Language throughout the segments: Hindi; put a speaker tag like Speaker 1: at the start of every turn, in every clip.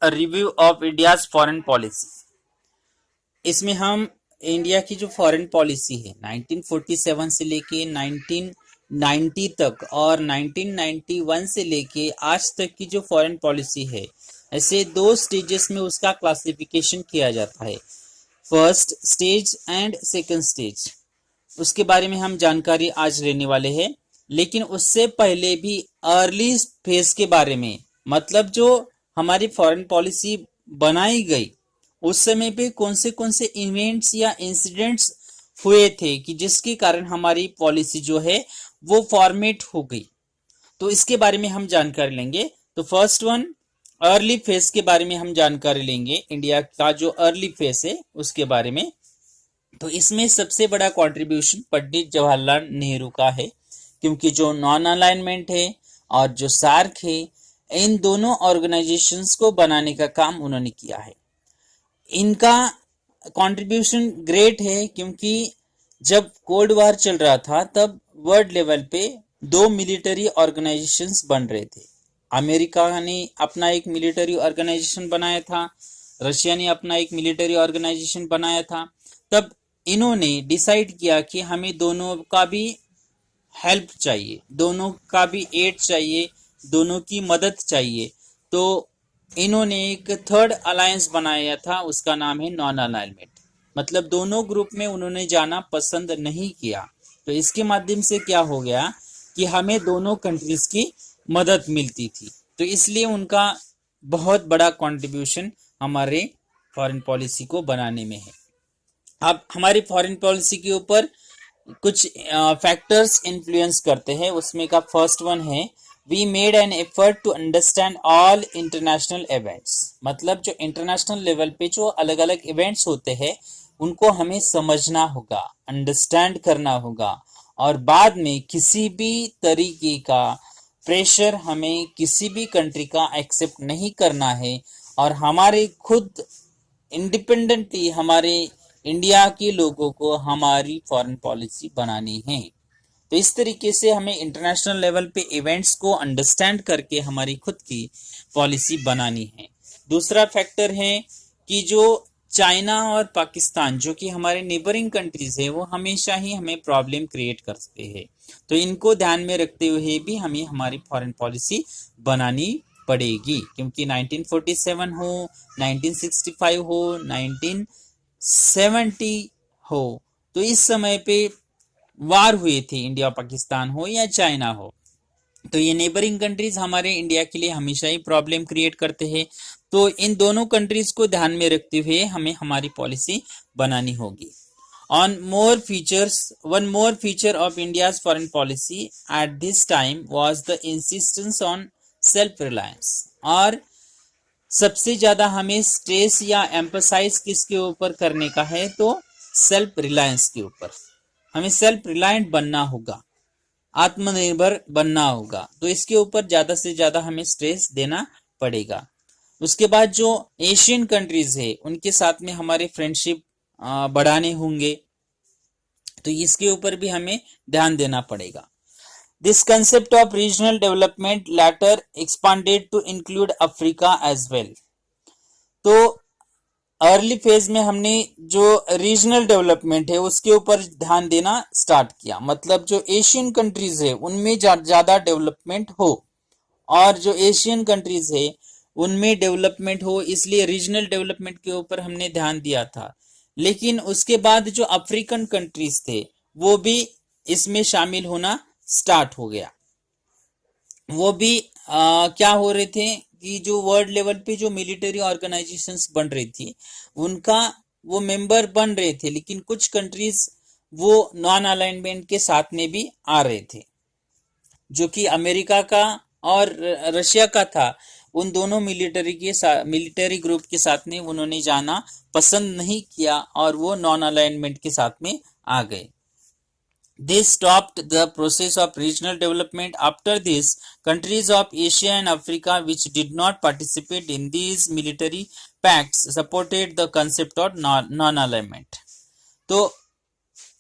Speaker 1: Review of India's foreign policy. इसमें हम इंडिया की जो फॉरेन पॉलिसी है 1947 से लेके 1990 तक और 1991 से लेके आज तक की जो फॉरेन पॉलिसी है, ऐसे दो स्टेजेस में उसका क्लासिफिकेशन किया जाता है, first stage and second stage. उसके बारे में हम जानकारी आज लेने वाले हैं। लेकिन उससे पहले भी अर्ली फेज के बारे में, मतलब जो हमारी फॉरेन पॉलिसी बनाई गई उस समय पे कौन से इवेंट्स या इंसिडेंट्स हुए थे कि जिसके कारण हमारी पॉलिसी जो है वो फॉर्मेट हो गई, तो इसके बारे में हम जानकारी लेंगे। तो फर्स्ट वन, अर्ली फेज के बारे में हम जानकारी लेंगे। इंडिया का जो अर्ली फेज है उसके बारे में। तो इसमें सबसे बड़ा कंट्रीब्यूशन पंडित जवाहरलाल नेहरू का है, क्योंकि जो नॉन अलाइनमेंट है और जो सार्क है, इन दोनों ऑर्गेनाइजेशंस को बनाने का काम उन्होंने किया है। इनका कंट्रीब्यूशन ग्रेट है, क्योंकि जब कोल्ड वॉर चल रहा था तब वर्ल्ड लेवल पे दो मिलिट्री ऑर्गेनाइजेशंस बन रहे थे। अमेरिका ने अपना एक मिलिट्री ऑर्गेनाइजेशन बनाया था, रशिया ने अपना एक मिलिट्री ऑर्गेनाइजेशन बनाया था। तब इन्होंने डिसाइड किया कि हमें दोनों का भी हेल्प चाहिए, दोनों का भी एड चाहिए, दोनों की मदद चाहिए। तो इन्होंने एक थर्ड अलायंस बनाया था, उसका नाम है नॉन अलाइनमेंट। मतलब दोनों ग्रुप में उन्होंने जाना पसंद नहीं किया। तो इसके माध्यम से क्या हो गया कि हमें दोनों कंट्रीज की मदद मिलती थी। तो इसलिए उनका बहुत बड़ा कंट्रीब्यूशन हमारे फॉरेन पॉलिसी को बनाने में है। अब हमारी फॉरेन पॉलिसी के ऊपर कुछ फैक्टर्स इन्फ्लुएंस करते हैं। उसमें का फर्स्ट वन है, we made an effort to understand all international events. मतलब जो इंटरनेशनल लेवल पे जो अलग अलग इवेंट्स होते हैं उनको हमें समझना होगा, अंडरस्टैंड करना होगा, और बाद में किसी भी तरीके का प्रेशर हमें किसी भी कंट्री का एक्सेप्ट नहीं करना है, और हमारे खुद इंडिपेंडेंटली हमारे इंडिया के लोगों को हमारी फॉरेन पॉलिसी बनानी है। तो इस तरीके से हमें इंटरनेशनल लेवल पे इवेंट्स को अंडरस्टैंड करके हमारी खुद की पॉलिसी बनानी है। दूसरा फैक्टर है कि जो चाइना और पाकिस्तान जो कि हमारे नेबरिंग कंट्रीज है, वो हमेशा ही हमें प्रॉब्लम क्रिएट करते हैं। तो इनको ध्यान में रखते हुए भी हमें हमारी फॉरेन पॉलिसी बनानी पड़ेगी, क्योंकि 1947 हो, 1965 हो, 1970 हो, तो इस समय पे वार हुए थे, इंडिया पाकिस्तान हो या चाइना हो। तो ये नेबरिंग कंट्रीज हमारे इंडिया के लिए हमेशा ही प्रॉब्लम क्रिएट करते हैं। तो इन दोनों कंट्रीज को ध्यान में रखते हुए हमें हमारी पॉलिसी बनानी होगी। On more features, one more feature of India's foreign policy at this time was the insistence on self-reliance। और सबसे ज्यादा हमें स्ट्रेस या एम्फसाइज किसके ऊपर करने का है, तो सेल्फ रिलायंस के ऊपर। हमें सेल्फ रिलायंट बनना होगा, आत्मनिर्भर बनना होगा। तो इसके ऊपर ज्यादा से ज्यादा हमें स्ट्रेस देना पड़ेगा। उसके बाद जो एशियन कंट्रीज है उनके साथ में हमारे फ्रेंडशिप बढ़ाने होंगे, तो इसके ऊपर भी हमें ध्यान देना पड़ेगा। This concept of regional development later expanded to include Africa as well. तो अर्ली फेज में हमने जो रीजनल डेवलपमेंट है उसके ऊपर ध्यान देना स्टार्ट किया। मतलब जो एशियन कंट्रीज है उनमें ज्यादा डेवलपमेंट हो, और जो एशियन कंट्रीज है उनमें डेवलपमेंट हो, इसलिए रीजनल डेवलपमेंट के ऊपर हमने ध्यान दिया था। लेकिन उसके बाद जो अफ्रीकन कंट्रीज थे वो भी इसमें शामिल होना स्टार्ट हो गया। वो भी क्या हो रहे थे कि जो वर्ल्ड लेवल पे जो मिलिट्री ऑर्गेनाइजेशंस बन रही थी उनका वो मेंबर बन रहे थे, लेकिन कुछ कंट्रीज वो नॉन अलाइनमेंट के साथ में भी आ रहे थे, जो कि अमेरिका का और रशिया का था। उन दोनों मिलिट्री ग्रुप के साथ में उन्होंने जाना पसंद नहीं किया और वो नॉन अलाइनमेंट के साथ में आ गए। This stopped the process of regional development. After this, countries of Asia and Africa which did not participate in these military pacts supported the concept of non-alignment। तो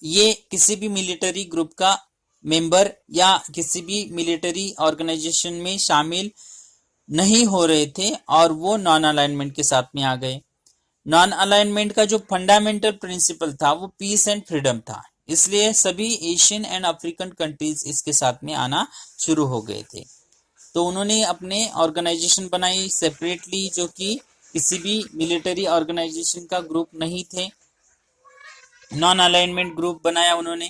Speaker 1: ये किसी भी मिलिट्री ग्रुप का मेंबर या किसी भी मिलिट्री ऑर्गेनाइजेशन में शामिल नहीं हो रहे थे और वो नॉन अलाइनमेंट के साथ में आ गए। नॉन अलाइनमेंट का जो फंडामेंटल प्रिंसिपल था वो पीस एंड फ्रीडम था, इसलिए सभी एशियन एंड अफ्रीकन कंट्रीज इसके साथ में आना शुरू हो गए थे। तो उन्होंने अपने ऑर्गेनाइजेशन बनाई सेपरेटली, जो कि किसी भी मिलिट्री ऑर्गेनाइजेशन का ग्रुप नहीं थे, नॉन अलाइनमेंट ग्रुप बनाया उन्होंने।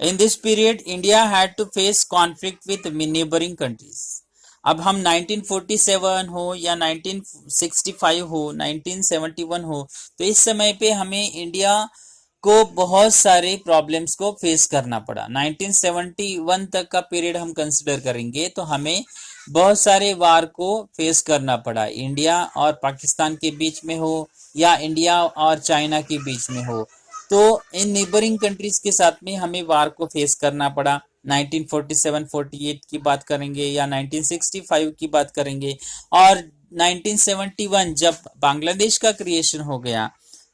Speaker 1: In this period India had to face conflict with neighbouring countries. अब हम 1947 हो या 1965 हो, 1971 हो, तो इस समय पे हमें इंडिया को बहुत सारे प्रॉब्लम्स को फेस करना पड़ा। 1971 तक का पीरियड हम कंसिडर करेंगे तो हमें बहुत सारे वार को फेस करना पड़ा, इंडिया और पाकिस्तान के बीच में हो या इंडिया और चाइना के बीच में हो। तो इन नेबरिंग कंट्रीज के साथ में हमें वार को फेस करना पड़ा। 1947-48 की बात करेंगे या 1965 की बात करेंगे, और 1971 जब बांग्लादेश का क्रिएशन हो गया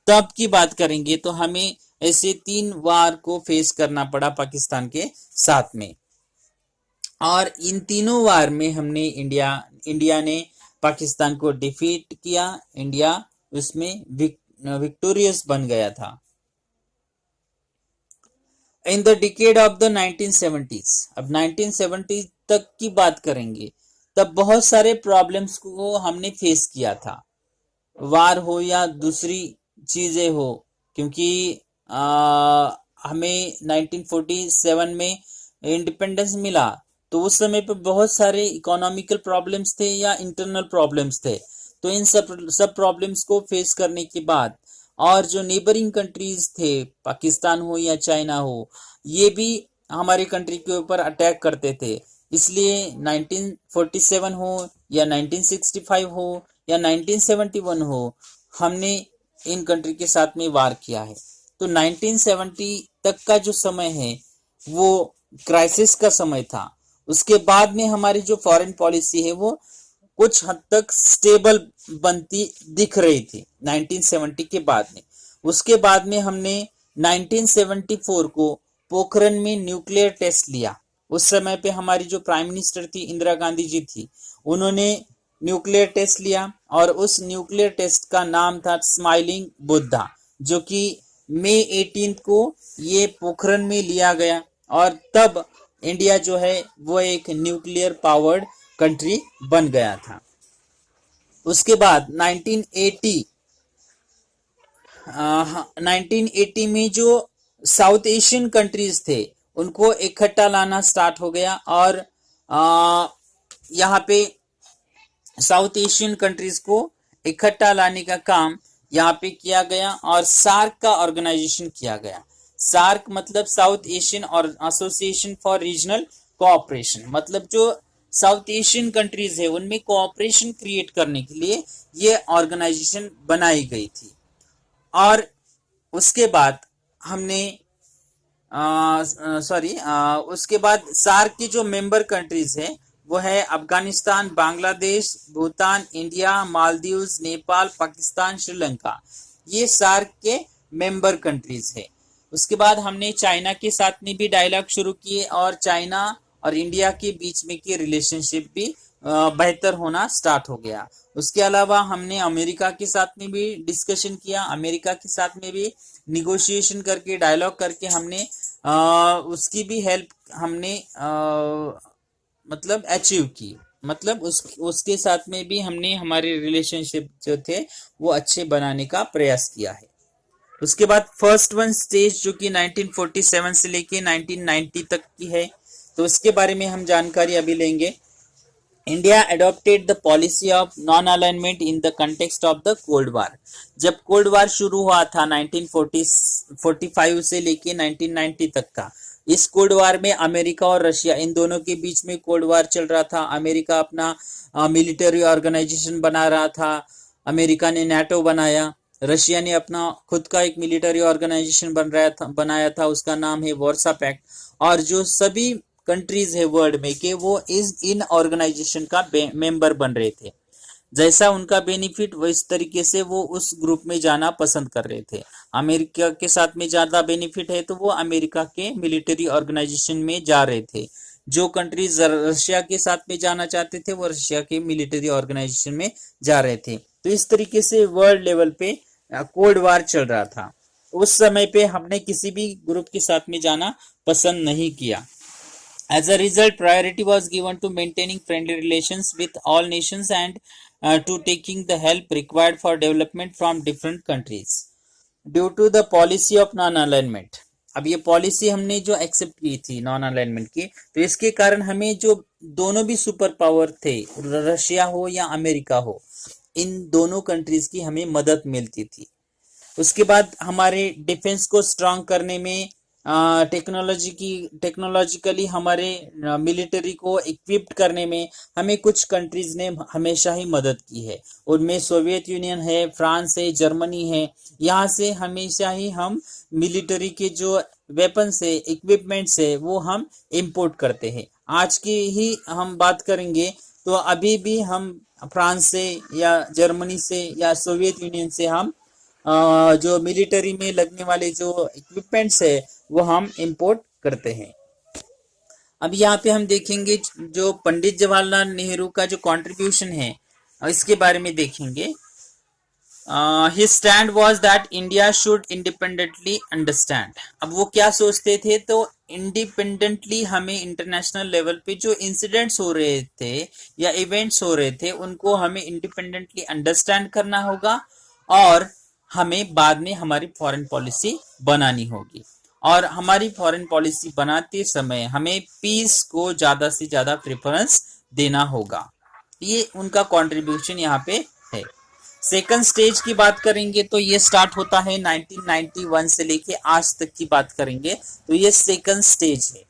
Speaker 1: तब की बात करेंगे, तो हमें ऐसे 3 वार को फेस करना पड़ा पाकिस्तान के साथ में। और इन तीनों वार में हमने इंडिया ने पाकिस्तान को डिफीट किया। इंडिया उसमें विक्टोरियस बन गया था। In the decade of the 1970s, अब 1970 तक की बात करेंगे, तब बहुत सारे प्रॉब्लम्स को हमने फेस किया था, वार हो या दूसरी चीजें हो, क्योंकि हमें 1947 में इंडिपेंडेंस मिला, तो उस समय पे बहुत सारे इकोनॉमिकल प्रॉब्लम्स थे या इंटरनल प्रॉब्लम्स थे। तो इन सब प्रॉब्लम्स को फेस करने के बाद, और जो नेबरिंग कंट्रीज थे, पाकिस्तान हो या चाइना हो, ये भी हमारी कंट्री के ऊपर अटैक करते थे। इसलिए 1947 हो या 1965 हो या 1971 हो, हमने इन कंट्री के साथ में वार किया है। तो 1970 तक का जो समय है वो क्राइसिस का समय था। उसके बाद में हमारी जो फॉरेन पॉलिसी है वो कुछ हद तक स्टेबल बनती दिख रही थी 1970 के बाद में। उसके बाद में हमने 1974 को पोखरण में न्यूक्लियर टेस्ट लिया। उस समय पे हमारी जो प्राइम मिनिस्टर थी इंदिरा गांधी जी थी, उन्होंने न्यूक्लियर टेस्ट लिया, और उस न्यूक्लियर टेस्ट का नाम था स्माइलिंग बुद्धा, जो कि मई 18 को ये पोखरण में लिया गया, और तब इंडिया जो है वो एक न्यूक्लियर पावर्ड कंट्री बन गया था। उसके बाद 1980 में जो साउथ एशियन कंट्रीज थे उनको इकट्ठा लाना स्टार्ट हो गया, और यहाँ पे साउथ एशियन कंट्रीज को इकट्ठा लाने का काम यहाँ पे किया गया, और सार्क का ऑर्गेनाइजेशन किया गया। सार्क मतलब साउथ एशियन और एसोसिएशन फॉर रीजनल कोऑपरेशन, मतलब जो साउथ एशियन कंट्रीज है उनमें कोऑपरेशन क्रिएट करने के लिए ये ऑर्गेनाइजेशन बनाई गई थी। और उसके बाद हमने उसके बाद सार्क की जो मेंबर कंट्रीज है वो है अफगानिस्तान, बांग्लादेश, भूटान, इंडिया, मालदीव्स, नेपाल, पाकिस्तान, श्रीलंका, ये सार्क के मेंबर कंट्रीज है। उसके बाद हमने चाइना के साथ में भी डायलॉग शुरू किए, और चाइना और इंडिया के बीच में की रिलेशनशिप भी बेहतर होना स्टार्ट हो गया। उसके अलावा हमने अमेरिका के साथ में भी डिस्कशन किया, अमेरिका के साथ में भी निगोशिएशन करके, डायलॉग करके हमने उसकी भी हेल्प हमने मतलब अचीव की, मतलब उसके साथ में भी हमने हमारे रिलेशनशिप जो थे वो अच्छे बनाने का प्रयास किया है। उसके बाद फर्स्ट वन स्टेज जो कि 1947 से लेके 1990 तक की है, तो उसके बारे में हम जानकारी अभी लेंगे। India adopted the policy of non alignment in the context of the cold war. जब कोल्ड वार शुरू हुआ था 1945 से लेके 1990 तक का, इस कोल्ड वार में अमेरिका और रशिया, इन दोनों के बीच में कोल्ड वार चल रहा था। अमेरिका अपना मिलिट्री ऑर्गेनाइजेशन बना रहा था, अमेरिका ने नाटो बनाया, रशिया ने अपना खुद का एक मिलिट्री ऑर्गेनाइजेशन बनाया था, उसका नाम है वार्सा पैक्ट। और जो सभी कंट्रीज है वर्ल्ड में कि वो इन ऑर्गेनाइजेशन का मेंबर बन रहे थे, जैसा उनका बेनिफिट वो इस तरीके से वो उस ग्रुप में जाना पसंद कर रहे थे। अमेरिका के साथ में ज्यादा बेनिफिट है तो वो अमेरिका के मिलिट्री ऑर्गेनाइजेशन में जा रहे थे। जो कंट्रीज रशिया के साथ में जाना चाहते थे वो रशिया के मिलिट्री ऑर्गेनाइजेशन में जा रहे थे। तो इस तरीके से वर्ल्ड लेवल पे कोल्ड वार चल रहा था। उस समय पे हमने किसी भी ग्रुप के साथ में जाना पसंद नहीं किया। As a result, priority was given to maintaining friendly relations with all nations and to taking the help required for development from different countries. Due to the policy of non-alignment, अब ये पॉलिसी हमने जो एक्सेप्ट की थी नॉन अलाइनमेंट की, तो इसके कारण हमें जो दोनों भी सुपर पावर थे, रशिया हो या अमेरिका हो, इन दोनों कंट्रीज की हमें मदद मिलती थी। उसके बाद हमारे डिफेंस को स्ट्रांग करने में, टेक्नोलॉजिकली हमारे मिलिट्री को इक्विप्ड करने में हमें कुछ कंट्रीज ने हमेशा ही मदद की है। उनमें सोवियत यूनियन है, फ्रांस है, जर्मनी है। यहाँ से हमेशा ही हम मिलिट्री के जो वेपन्स है, इक्विपमेंट्स है, वो हम इंपोर्ट करते हैं। आज की ही हम बात करेंगे तो अभी भी हम फ्रांस से या जर्मनी से या सोवियत यूनियन से हम जो मिलिट्री में लगने वाले जो इक्विपमेंट्स है वो हम इंपोर्ट करते हैं। अब यहाँ पे हम देखेंगे जो पंडित जवाहरलाल नेहरू का जो कंट्रीब्यूशन है इसके बारे में देखेंगे। His stand was that India should independently understand। अब वो क्या सोचते थे, तो इंडिपेंडेंटली हमें इंटरनेशनल लेवल पे जो इंसिडेंट्स हो रहे थे या इवेंट्स हो रहे थे उनको हमें इंडिपेंडेंटली अंडरस्टैंड करना होगा और हमें बाद में हमारी फॉरेन पॉलिसी बनानी होगी। और हमारी फॉरेन पॉलिसी बनाते समय हमें पीस को ज्यादा से ज्यादा प्रेफरेंस देना होगा। ये उनका कंट्रीब्यूशन यहाँ पे है। सेकंड स्टेज की बात करेंगे तो ये स्टार्ट होता है 1991 से लेके आज तक की बात करेंगे तो ये सेकंड स्टेज है।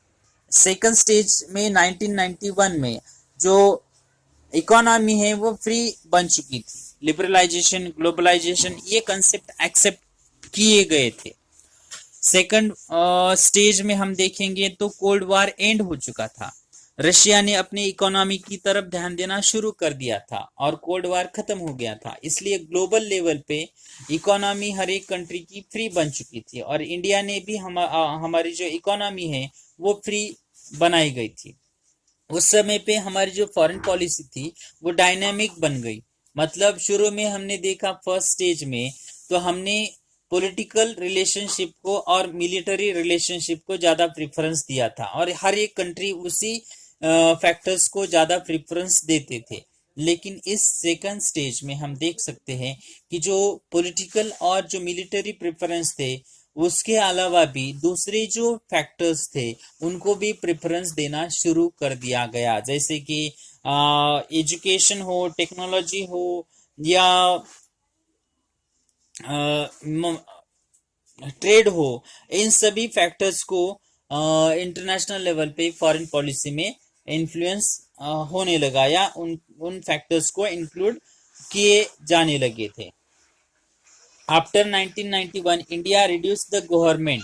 Speaker 1: सेकंड स्टेज में 1991 में जो इकोनॉमी है वो फ्री बन चुकी थी। लिबरलाइजेशन, ग्लोबलाइजेशन, ये कंसेप्ट एक्सेप्ट किए गए थे। सेकंड स्टेज में हम देखेंगे तो कोल्ड वार एंड हो चुका था। रशिया ने अपनी इकोनॉमी की तरफ ध्यान देना शुरू कर दिया था और कोल्ड वार खत्म हो गया था। इसलिए ग्लोबल लेवल पे इकोनॉमी हर एक कंट्री की फ्री बन चुकी थी और इंडिया ने भी हमारी जो इकोनॉमी है वो फ्री बनाई गई थी। उस समय पे हमारी जो फॉरेन पॉलिसी थी वो डायनामिक बन गई। मतलब शुरू में हमने देखा फर्स्ट स्टेज में तो हमने पॉलिटिकल रिलेशनशिप को और मिलिट्री रिलेशनशिप को ज्यादा प्रेफरेंस दिया था और हर एक कंट्री उसी फैक्टर्स को ज्यादा प्रेफरेंस देते थे। लेकिन इस सेकंड स्टेज में हम देख सकते हैं कि जो पॉलिटिकल और जो मिलिट्री प्रेफरेंस थे उसके अलावा भी दूसरे जो फैक्टर्स थे उनको भी प्रेफरेंस देना शुरू कर दिया गया। जैसे कि एजुकेशन हो, टेक्नोलॉजी हो या ट्रेड हो, इन सभी फैक्टर्स को इंटरनेशनल लेवल पे फॉरेन पॉलिसी में इन्फ्लुएंस होने लगा या उन फैक्टर्स को इंक्लूड किए जाने लगे थे। After 1991 India reduce the government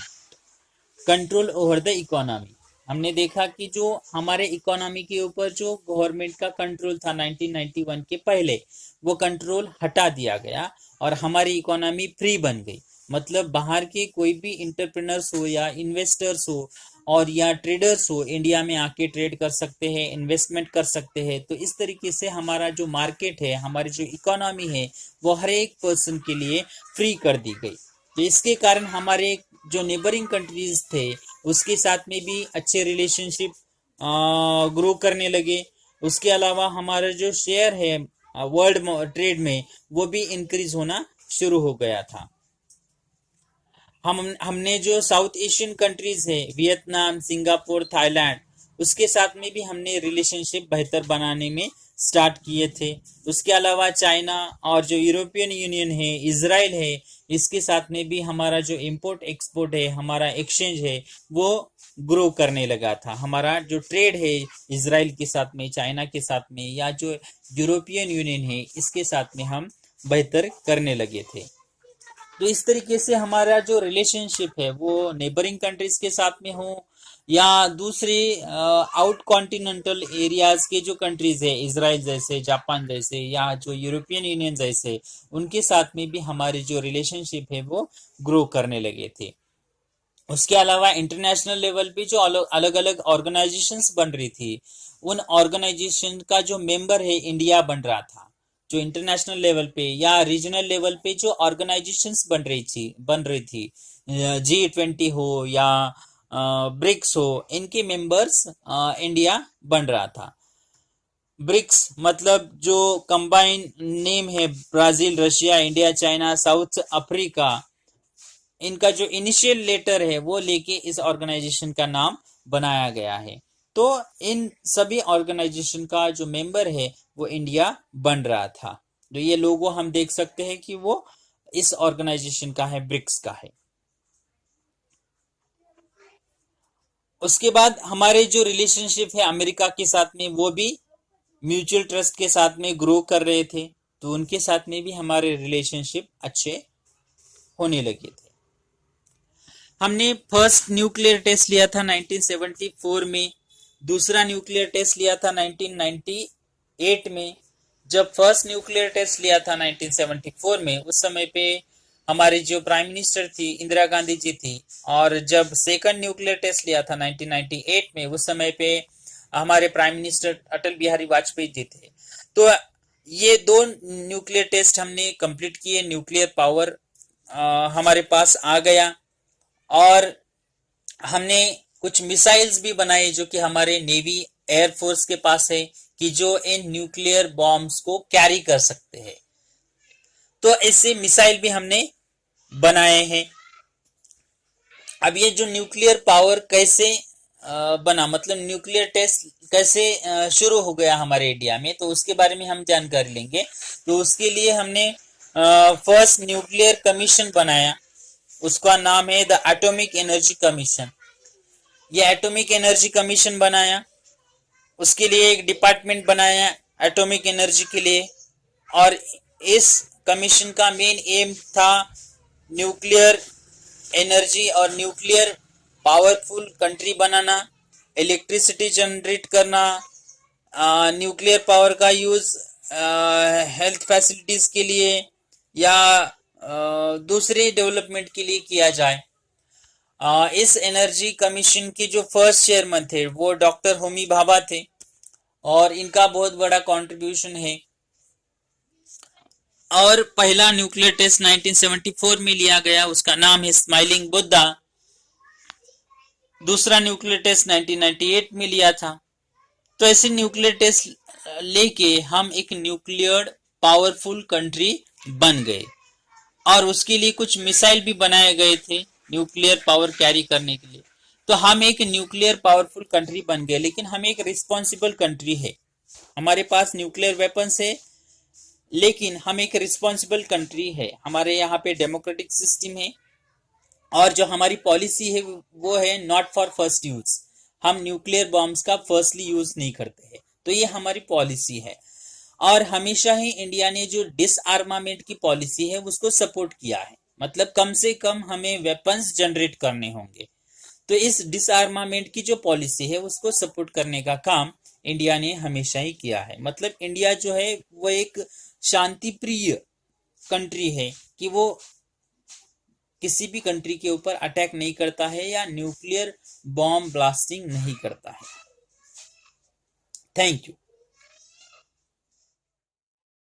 Speaker 1: control over the economy. हमने देखा कि जो हमारे इकोनॉमी के ऊपर जो गवर्नमेंट का कंट्रोल था 1991 के पहले वो कंट्रोल हटा दिया गया और हमारी इकोनॉमी फ्री बन गई। मतलब बाहर के कोई भी इंटरप्रेनर्स हो या इन्वेस्टर्स हो और या ट्रेडर्स हो इंडिया में आके ट्रेड कर सकते हैं, इन्वेस्टमेंट कर सकते हैं। तो इस तरीके से हमारा जो मार्केट है, हमारी जो इकोनॉमी है वो हर एक पर्सन के लिए फ्री कर दी गई। तो इसके कारण हमारे जो नेबरिंग कंट्रीज थे उसके साथ में भी अच्छे रिलेशनशिप ग्रो करने लगे। उसके अलावा हमारा जो शेयर है वर्ल्ड ट्रेड में वो भी इंक्रीज होना शुरू हो गया था। हमने जो साउथ एशियन कंट्रीज है, वियतनाम, सिंगापुर, थाईलैंड, उसके साथ में भी हमने रिलेशनशिप बेहतर बनाने में स्टार्ट किए थे। उसके अलावा चाइना और जो यूरोपियन यूनियन है, इजराइल है, इसके साथ में भी हमारा जो इंपोर्ट एक्सपोर्ट है, हमारा एक्सचेंज है वो ग्रो करने लगा था। हमारा जो ट्रेड है इजराइल के साथ में, चाइना के साथ में या जो यूरोपियन यूनियन है इसके साथ में हम बेहतर करने लगे थे। तो इस तरीके से हमारा जो रिलेशनशिप है वो नेबरिंग कंट्रीज के साथ में हो या दूसरे आउट कॉन्टिनेंटल एरियाज के जो कंट्रीज है, इजराइल जैसे, जापान जैसे या जो यूरोपियन यूनियन जैसे, उनके साथ में भी हमारी जो रिलेशनशिप है वो ग्रो करने लगे थे। उसके अलावा इंटरनेशनल लेवल पे जो अलग अलग ऑर्गेनाइजेशंस बन रही थी, उन ऑर्गेनाइजेशन का जो मेंबर है इंडिया बन रहा था। जो इंटरनेशनल लेवल पे या रीजनल लेवल पे जो ऑर्गेनाइजेशंस बन रही थी, G20 हो या ब्रिक्स हो, इनके मेंबर्स इंडिया बन रहा था। ब्रिक्स मतलब जो कंबाइन नेम है, Brazil, Russia, India, China, south Africa, इनका जो इनिशियल लेटर है वो लेके इस ऑर्गेनाइजेशन का नाम बनाया गया है। तो इन सभी ऑर्गेनाइजेशन का जो मेंबर है वो इंडिया बन रहा था। तो ये लोगो हम देख सकते हैं कि वो इस ऑर्गेनाइजेशन का है, ब्रिक्स का है। उसके बाद हमारे जो रिलेशनशिप है अमेरिका के साथ में, वो भी म्यूचुअल ट्रस्ट के साथ में ग्रो कर रहे थे, तो उनके साथ में भी हमारे रिलेशनशिप अच्छे होने लगे थे। हमने फर्स्ट न्यूक्लियर टेस्ट लिया था 1974 में, दूसरा न्यूक्लियर टेस्ट लिया था 1998 में। जब फर्स्ट न्यूक्लियर टेस्ट लिया था 1974 में, उस समय पे हमारी जो प्राइम मिनिस्टर थी इंदिरा गांधी जी थी, और जब सेकंड न्यूक्लियर टेस्ट लिया था 1998 में, उस समय पे हमारे प्राइम मिनिस्टर अटल बिहारी वाजपेयी जी थे। तो ये दो न्यूक्लियर टेस्ट हमने कंप्लीट किए, न्यूक्लियर पावर हमारे पास आ गया, और हमने कुछ मिसाइल्स भी बनाए जो कि हमारे नेवी एयरफोर्स के पास है, कि जो इन न्यूक्लियर बॉम्ब्स को कैरी कर सकते हैं। तो ऐसे मिसाइल भी हमने बनाए हैं। अब ये जो न्यूक्लियर पावर कैसे बना, मतलब न्यूक्लियर टेस्ट कैसे शुरू हो गया हमारे इंडिया में, तो उसके बारे में हम जानकारी लेंगे। तो उसके लिए हमने फर्स्ट न्यूक्लियर कमीशन बनाया, उसका नाम है द एटॉमिक एनर्जी कमीशन। ये एटॉमिक एनर्जी कमीशन बनाया, उसके लिए एक डिपार्टमेंट बनाया एटॉमिक एनर्जी के लिए, और इस कमीशन का मेन एम था न्यूक्लियर एनर्जी और न्यूक्लियर पावरफुल कंट्री बनाना, इलेक्ट्रिसिटी जनरेट करना, न्यूक्लियर पावर का यूज हेल्थ फैसिलिटीज के लिए या दूसरे डेवलपमेंट के लिए किया जाए। इस एनर्जी कमीशन के जो फर्स्ट चेयरमैन थे वो डॉक्टर होमी भाभा थे, और इनका बहुत बड़ा कंट्रीब्यूशन है। और पहला न्यूक्लियर टेस्ट 1974 में लिया गया, उसका नाम है स्माइलिंग बुद्धा। दूसरा न्यूक्लियर टेस्ट 1998 में लिया था। तो ऐसे न्यूक्लियर टेस्ट लेके हम एक न्यूक्लियर पावरफुल कंट्री बन गए, और उसके लिए कुछ मिसाइल भी बनाए गए थे न्यूक्लियर पावर कैरी करने के लिए। तो हम एक न्यूक्लियर पावरफुल कंट्री बन गए, लेकिन हम एक रिस्पॉन्सिबल कंट्री है। हमारे पास न्यूक्लियर वेपन्स है, लेकिन हम एक रिस्पॉन्सिबल कंट्री है। हमारे यहाँ पे डेमोक्रेटिक सिस्टम है, और जो हमारी पॉलिसी है वो है नॉट फॉर फर्स्ट यूज। हम न्यूक्लियर बॉम्ब्स का फर्स्टली यूज नहीं करते हैं, तो ये हमारी पॉलिसी है। और हमेशा ही इंडिया ने जो डिसआर्मामेंट की पॉलिसी है उसको सपोर्ट किया है, मतलब कम से कम हमें वेपन्स जनरेट करने होंगे। तो इस डिसआर्मामेंट की जो पॉलिसी है उसको सपोर्ट करने का काम इंडिया ने हमेशा ही किया है। मतलब इंडिया जो है वो एक शांति प्रिय कंट्री है, कि वो किसी भी कंट्री के ऊपर अटैक नहीं करता है या न्यूक्लियर बॉम्ब ब्लास्टिंग नहीं करता है। Thank you.